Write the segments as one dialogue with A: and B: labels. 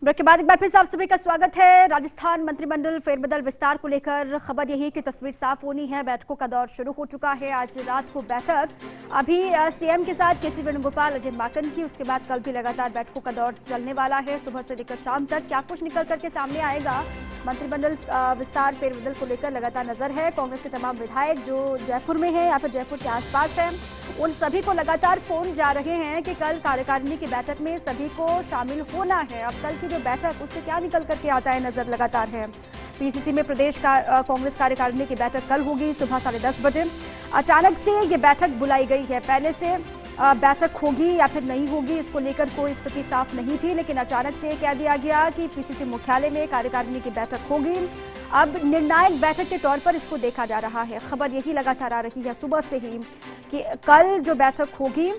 A: Break के बाद एक बार फिर से आप सभी का स्वागत है। राजस्थान मंत्रिमंडल फेरबदल विस्तार को लेकर खबर यही कि तस्वीर साफ होनी है। बैठकों का दौर शुरू हो चुका है। आज रात को बैठक अभी सीएम के साथ केसी वेणुगोपाल, अजय माकन की, उसके बाद कल भी लगातार बैठकों का दौर चलने वाला है। सुबह से लेकर शाम तक क्या कुछ निकल करके सामने आएगा, मंत्रिमंडल विस्तार फेरबदल को लेकर लगातार नजर है। कांग्रेस के तमाम विधायक जो जयपुर में है या फिर जयपुर के आसपास है, उन सभी को लगातार फोन जा रहे हैं कि कल कार्यकारिणी की बैठक में सभी को शामिल होना है। अब कल की जो बैठक उससे क्या निकल करके आता है, नजर लगातार है। पीसीसी में प्रदेश का कांग्रेस कार्यकारिणी की बैठक कल होगी सुबह 10:30 बजे। अचानक से ये बैठक बुलाई गई है। पहले से बैठक होगी या फिर नहीं होगी, इसको लेकर कोई स्थिति साफ नहीं थी, लेकिन अचानक से कह दिया गया कि पीसीसी मुख्यालय में कार्यकारिणी की बैठक होगी। अब निर्णायक बैठक के तौर पर इसको देखा जा रहा है। खबर यही लगातार आ रही है सुबह से ही कि कल जो बैठक होगी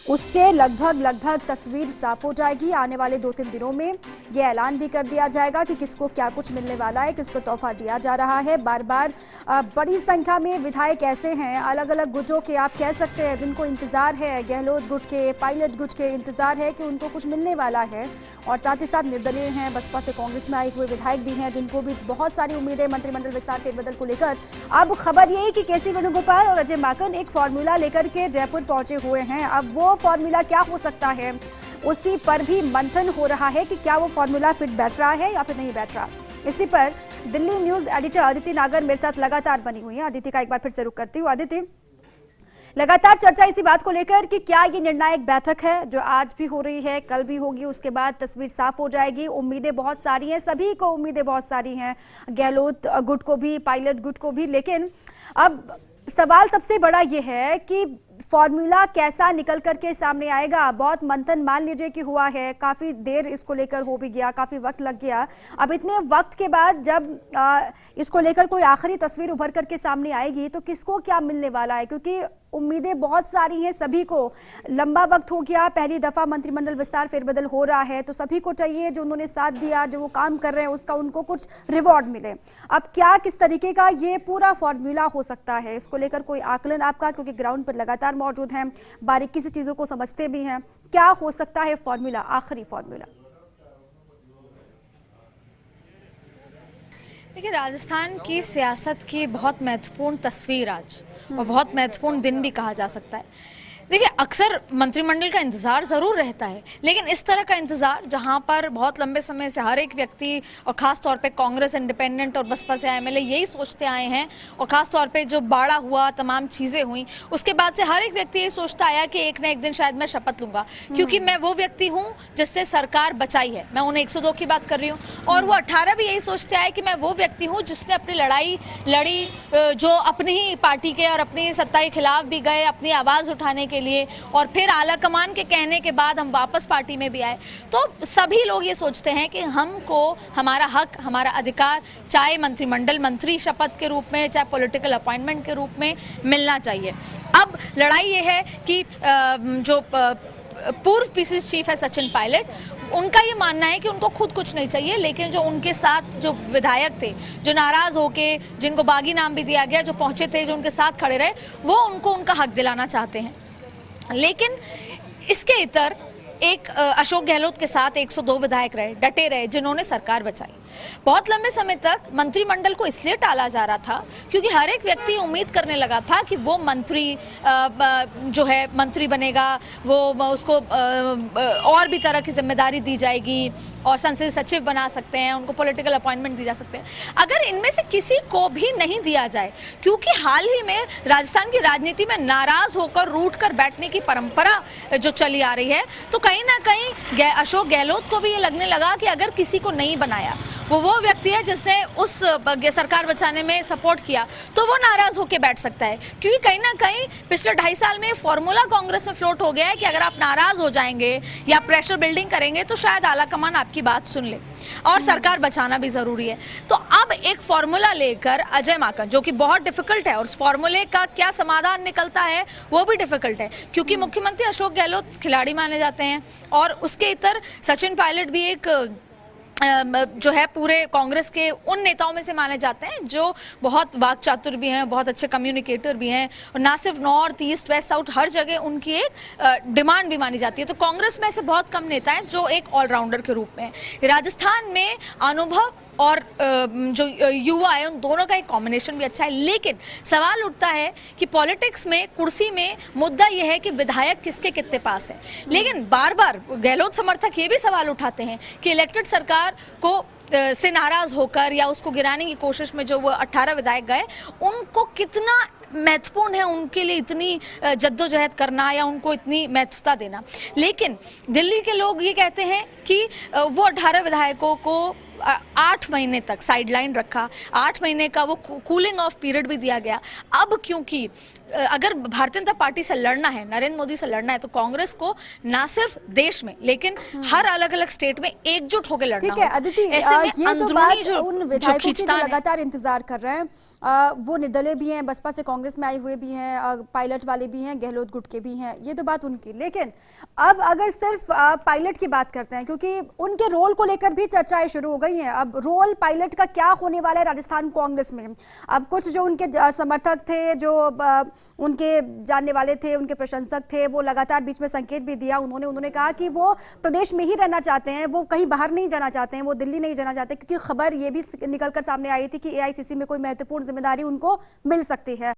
A: उससे लगभग तस्वीर साफ हो जाएगी। आने वाले 2-3 दिनों में ये ऐलान भी कर दिया जाएगा कि किसको क्या कुछ मिलने वाला है, किसको तोहफा दिया जा रहा है। बार बार बड़ी संख्या में विधायक ऐसे हैं, अलग अलग गुटों के आप कह सकते हैं, जिनको इंतजार है, गहलोत गुट के, पायलट गुट के इंतजार है कि उनको कुछ मिलने वाला है। और साथ ही साथ निर्दलीय हैं, बसपा से कांग्रेस में आए हुए विधायक भी हैं, जिनको भी बहुत सारी उम्मीदें मंत्रिमंडल विस्तार फेरबदल को लेकर। अब खबर यही कि केसी वेणुगोपाल और अजय माकन एक फॉर्मूला लेकर के जयपुर पहुंचे हुए हैं। अब वो फॉर्मूला क्या हो सकता है, उसी पर भी मंथन हो रहा है कि क्या वो फॉर्मूला फिट बैठ रहा है या फिर नहीं बैठ रहा। इसी पर दिल्ली न्यूज एडिटर अदिति नागर मेरे साथ लगातार बनी हुई है। अदिति का एक बार फिर से रुख करती हूँ। अदिति, लगातार चर्चा इसी बात को लेकर कि क्या ये निर्णायक बैठक है जो आज भी हो रही है, कल भी होगी, उसके बाद तस्वीर साफ हो जाएगी। उम्मीदें बहुत सारी हैं, सभी को उम्मीदें बहुत सारी हैं, गहलोत गुट को भी, पायलट गुट को भी। लेकिन अब सवाल सबसे बड़ा ये है कि फॉर्मूला कैसा निकल करके सामने आएगा। बहुत मंथन मान लीजिए कि हुआ है, काफी देर इसको लेकर हो भी गया, काफी वक्त लग गया। अब इतने वक्त के बाद जब इसको लेकर कोई आखिरी तस्वीर उभर करके सामने आएगी तो किसको क्या मिलने वाला है, क्योंकि उम्मीदें बहुत सारी हैं सभी को। लंबा वक्त हो गया, पहली दफा मंत्रिमंडल विस्तार फेरबदल हो रहा है, तो सभी को चाहिए जो उन्होंने साथ दिया, जो वो काम कर रहे हैं, उसका उनको कुछ रिवॉर्ड मिले। अब क्या किस तरीके का ये पूरा फॉर्मूला हो सकता है, इसको लेकर कोई आकलन आपका, क्योंकि ग्राउंड पर लगातार मौजूद हैं, बारीकी से चीजों को समझते भी हैं, क्या हो सकता है फॉर्मूला, आखिरी फॉर्मूला?
B: देखिए, राजस्थान की सियासत की बहुत महत्वपूर्ण तस्वीर आज और बहुत महत्वपूर्ण दिन भी कहा जा सकता है। देखिए, अक्सर मंत्रिमंडल का इंतजार जरूर रहता है, लेकिन इस तरह का इंतजार जहां पर बहुत लंबे समय से हर एक व्यक्ति और खास तौर पे कांग्रेस, इंडिपेंडेंट और बसपा से एमएलए यही सोचते आए हैं, और खास तौर पे जो बाड़ा हुआ, तमाम चीजें हुई, उसके बाद से हर एक व्यक्ति ये सोचता आया कि एक न एक दिन शायद मैं शपथ लूंगा, क्योंकि मैं वो व्यक्ति हूं जिससे सरकार बचाई है। मैं उन्हें 102 की बात कर रही हूँ, और वो 18 भी यही सोचते आए कि मैं वो व्यक्ति हूँ जिसने अपनी लड़ाई लड़ी, जो अपनी ही पार्टी के और अपनी सत्ता के खिलाफ भी गए, अपनी आवाज उठाने के लिए, और फिर आला कमान के कहने के बाद हम वापस पार्टी में भी आए। तो सभी लोग ये सोचते हैं कि हमको हमारा हक, हमारा अधिकार, चाहे मंत्रिमंडल मंत्री शपथ के रूप में, चाहे पॉलिटिकल अपॉइंटमेंट के रूप में, मिलना चाहिए। अब लड़ाई ये है कि जो पूर्व पीसीसी चीफ है सचिन पायलट, उनका ये मानना है कि उनको खुद कुछ नहीं चाहिए, लेकिन जो उनके साथ जो विधायक थे, जो नाराज होके, जिनको बागी नाम भी दिया गया, जो पहुंचे थे, जो उनके साथ खड़े रहे, वो उनको उनका हक दिलाना चाहते हैं। लेकिन इसके इतर एक अशोक गहलोत के साथ 102 विधायक रहे, डटे रहे, जिन्होंने सरकार बचाई। बहुत लंबे समय तक मंत्रिमंडल को इसलिए टाला जा रहा था क्योंकि हर एक व्यक्ति उम्मीद करने लगा था कि वो मंत्री जो है मंत्री बनेगा, वो उसको और भी तरह की जिम्मेदारी दी जाएगी, और संसदीय सचिव बना सकते हैं, उनको पॉलिटिकल अपॉइंटमेंट दी जा सकते हैं। अगर इनमें से किसी को भी नहीं दिया जाए, क्योंकि हाल ही में राजस्थान की राजनीति में नाराज होकर रूठ कर बैठने की परंपरा जो चली आ रही है, तो कहीं ना कहीं अशोक गहलोत को भी ये लगने लगा कि अगर किसी को नहीं बनाया, वो व्यक्ति है जिसने उस सरकार बचाने में सपोर्ट किया, तो वो नाराज होकर बैठ सकता है। क्योंकि कहीं ना कहीं पिछले 2.5 साल में फॉर्मूला कांग्रेस में फ्लोट हो गया है कि अगर आप नाराज हो जाएंगे या प्रेशर बिल्डिंग करेंगे तो शायद आला कमान आपकी बात सुन ले, और सरकार बचाना भी जरूरी है। तो अब एक फॉर्मूला लेकर अजय माकन, जो कि बहुत डिफिकल्ट है, और उस फॉर्मूले का क्या समाधान निकलता है वो भी डिफिकल्ट है, क्योंकि मुख्यमंत्री अशोक गहलोत खिलाड़ी माने जाते हैं, और उसके इतर सचिन पायलट भी एक जो है पूरे कांग्रेस के उन नेताओं में से माने जाते हैं जो बहुत वाक्चातुर भी हैं, बहुत अच्छे कम्युनिकेटर भी हैं, और ना सिर्फ नॉर्थ ईस्ट वेस्ट साउथ हर जगह उनकी एक डिमांड भी मानी जाती है। तो कांग्रेस में ऐसे बहुत कम नेता हैं जो एक ऑलराउंडर के रूप में हैं। राजस्थान में अनुभव और जो युवा है उन दोनों का एक कॉम्बिनेशन भी अच्छा है, लेकिन सवाल उठता है कि पॉलिटिक्स में कुर्सी में मुद्दा यह है कि विधायक किसके कितने पास है। लेकिन बार बार गहलोत समर्थक ये भी सवाल उठाते हैं कि इलेक्टेड सरकार को से नाराज होकर या उसको गिराने की कोशिश में जो वो 18 विधायक गए, उनको कितना महत्वपूर्ण है उनके लिए इतनी जद्दोजहद करना या उनको इतनी महत्वता देना। लेकिन दिल्ली के लोग ये कहते हैं कि वो 18 विधायकों को 8 महीने तक साइडलाइन रखा, 8 महीने का वो कूलिंग ऑफ पीरियड भी दिया गया। अब क्योंकि अगर भारतीय जनता पार्टी से लड़ना है, नरेंद्र मोदी से लड़ना है, तो कांग्रेस को ना सिर्फ देश में लेकिन हर अलग अलग स्टेट में एकजुट होकर लड़ना
A: ठीक है
B: होगा।
A: अदिति,
B: ऐसे में
A: ये तो बात उन विधायकों की जो
B: खींचतान है,
A: लगातार इंतजार कर रहे हैं, वो निर्दलीय भी हैं, बसपा से कांग्रेस में आए हुए भी हैं, पायलट वाले भी हैं, गहलोत गुट के भी हैं, ये तो बात उनकी। लेकिन अब अगर सिर्फ पायलट की बात करते हैं, क्योंकि उनके रोल को लेकर भी चर्चाएं शुरू हो गई हैं। अब रोल पायलट का क्या होने वाला है राजस्थान कांग्रेस में? अब कुछ जो उनके समर्थक थे, जो उनके जानने वाले थे, उनके प्रशंसक थे, वो लगातार बीच में संकेत भी दिया। उन्होंने कहा कि वो प्रदेश में ही रहना चाहते हैं, वो कहीं बाहर नहीं जाना चाहते हैं, वो दिल्ली नहीं जाना चाहते, क्योंकि खबर ये भी निकलकर सामने आई थी कि एआईसीसी में कोई महत्वपूर्ण जिम्मेदारी उनको मिल सकती है।